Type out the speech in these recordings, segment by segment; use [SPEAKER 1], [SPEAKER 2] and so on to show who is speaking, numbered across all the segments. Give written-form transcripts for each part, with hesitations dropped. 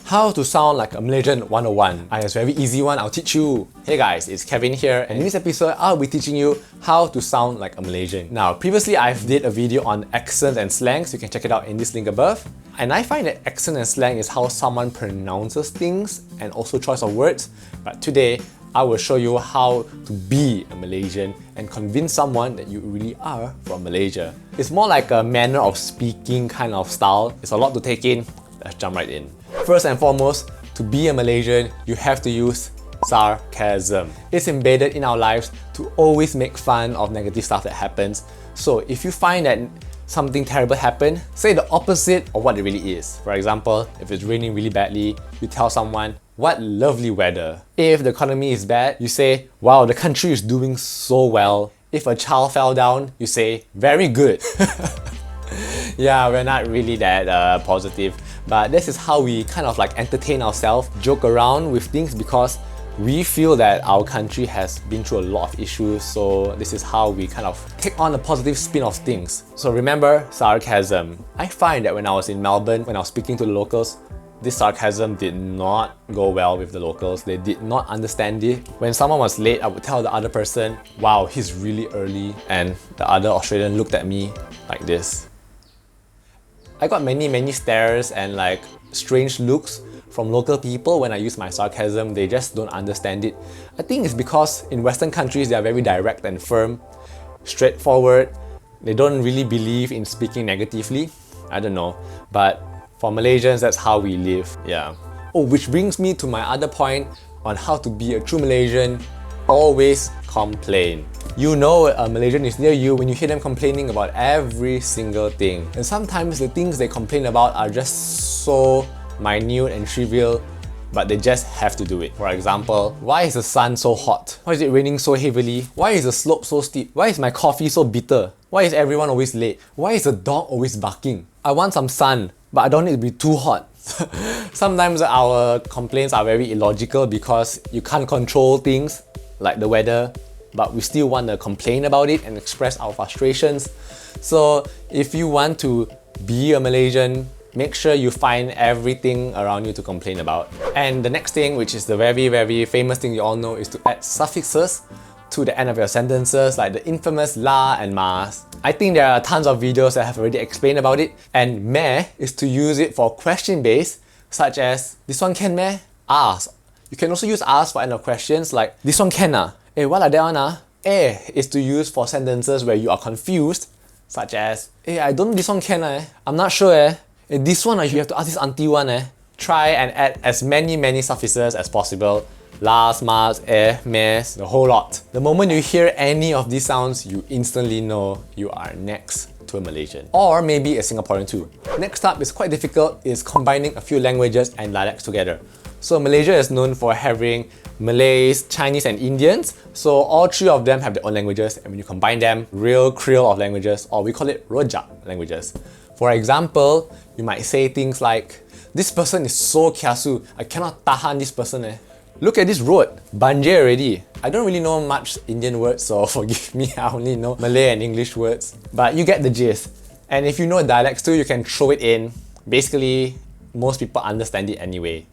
[SPEAKER 1] How to sound like a Malaysian 101. It's a very easy one, I'll teach you. Hey guys, it's Kevin here, and in this episode, I'll be teaching you how to sound like a Malaysian. Now, previously I've did a video on accents and slangs, you can check it out in this link above. And I find that accent and slang is how someone pronounces things and also choice of words. But today, I will show you how to be a Malaysian and convince someone that you really are from Malaysia. It's more like a manner of speaking kind of style. It's a lot to take in. Let's jump right in. First and foremost, to be a Malaysian, you have to use sarcasm. It's embedded in our lives to always make fun of negative stuff that happens. So if you find that something terrible happened, say the opposite of what it really is. For example, if it's raining really badly, you tell someone, "What lovely weather." If the economy is bad, you say, "Wow, the country is doing so well." If a child fell down, you say, "Very good." Yeah, we're not really that positive, but this is how we kind of like entertain ourselves, joke around with things because we feel that our country has been through a lot of issues, so this is how we kind of take on a positive spin of things. So remember, sarcasm. I find that when I was in Melbourne, when I was speaking to the locals, this sarcasm did not go well with the locals. They did not understand it. When someone was late, I would tell the other person, "Wow, he's really early," and the other Australian looked at me like this. I got many stares and like strange looks from local people when I use my sarcasm. They just don't understand it. I think it's because in Western countries they are very direct and firm, straightforward. They don't really believe in speaking negatively. I don't know, but for Malaysians, that's how we live. Yeah. Oh, which brings me to my other point on how to be a true Malaysian. Always complain. You know a Malaysian is near you when you hear them complaining about every single thing. And sometimes the things they complain about are just so minute and trivial, but they just have to do it. For example, why is the sun so hot? Why is it raining so heavily? Why is the slope so steep? Why is my coffee so bitter? Why is everyone always late? Why is the dog always barking? I want some sun, but I don't need to be too hot. Sometimes our complaints are very illogical because you can't control things like the weather, but we still want to complain about it and express our frustrations. So if you want to be a Malaysian, make sure you find everything around you to complain about. And the next thing, which is the very famous thing you all know, is to add suffixes to the end of your sentences, like the infamous la and mas. I think there are tons of videos that have already explained about it. And meh is to use it for question based, such as, "This one can meh?" Ask. You can also use ask for end of questions like, "This one can ah? Eh, what like that one ah?" Is to use for sentences where you are confused, such as, "I don't know this one can I'm not sure this one you have to ask this auntie one Try and add as many suffixes as possible. Las, mas, mes, the whole lot. The moment you hear any of these sounds, you instantly know you are next to a Malaysian. Or maybe a Singaporean too. Next up is quite difficult, is combining a few languages and dialects together. So Malaysia is known for having Malays, Chinese and Indians. So all three of them have their own languages, and when you combine them, real Creole of languages, or we call it rojak languages. For example, you might say things like, "This person is so kiasu, I cannot tahan this person Look at this road, banjir already." I don't really know much Indian words, so forgive me, I only know Malay and English words. But you get the gist. And if you know dialects too, you can throw it in. Basically, most people understand it anyway.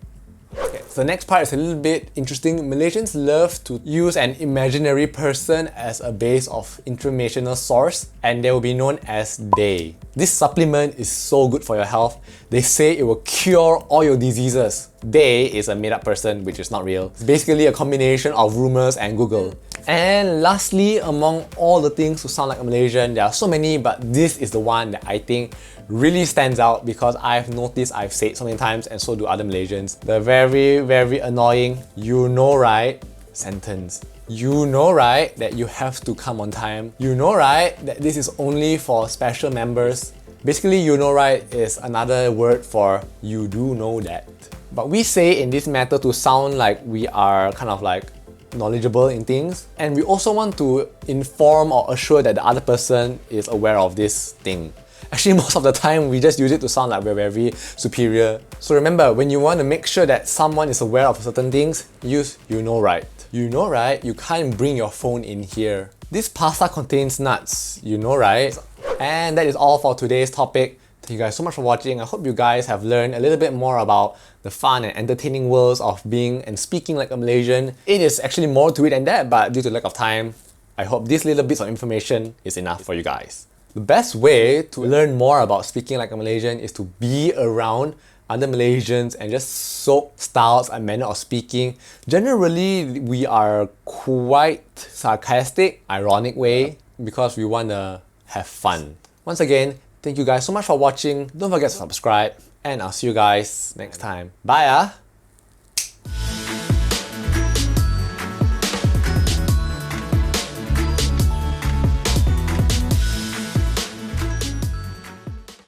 [SPEAKER 1] Okay, so the next part is a little bit interesting. Malaysians love to use an imaginary person as a base of informational source, and they will be known as they. This supplement is so good for your health. They say it will cure all your diseases. They is a made-up person, which is not real. It's basically a combination of rumors and Google. And lastly, among all the things to sound like a Malaysian, there are so many, but this is the one that I think really stands out because I've noticed I've said so many times, and so do other Malaysians. The very annoying, "you know right" sentence. You know right that you have to come on time. You know right that this is only for special members. Basically, you know right is another word for you do know that. But we say in this matter to sound like we are kind of like knowledgeable in things, and we also want to inform or assure that the other person is aware of this thing. Actually, most of the time we just use it to sound like we're very superior. So remember, when you want to make sure that someone is aware of certain things, use "you know right." You know right, you can't bring your phone in here. This pasta contains nuts, you know right? And that is all for today's topic. Thank you guys so much for watching. I hope you guys have learned a little bit more about the fun and entertaining worlds of being and speaking like a Malaysian. It is actually more to it than that, but due to lack of time, I hope these little bits of information is enough for you guys. The best way to learn more about speaking like a Malaysian is to be around other Malaysians and just soak styles and manner of speaking. Generally, we are quite sarcastic, ironic way because we want to have fun. Once again, thank you guys so much for watching. Don't forget to subscribe and I'll see you guys next time. Bye!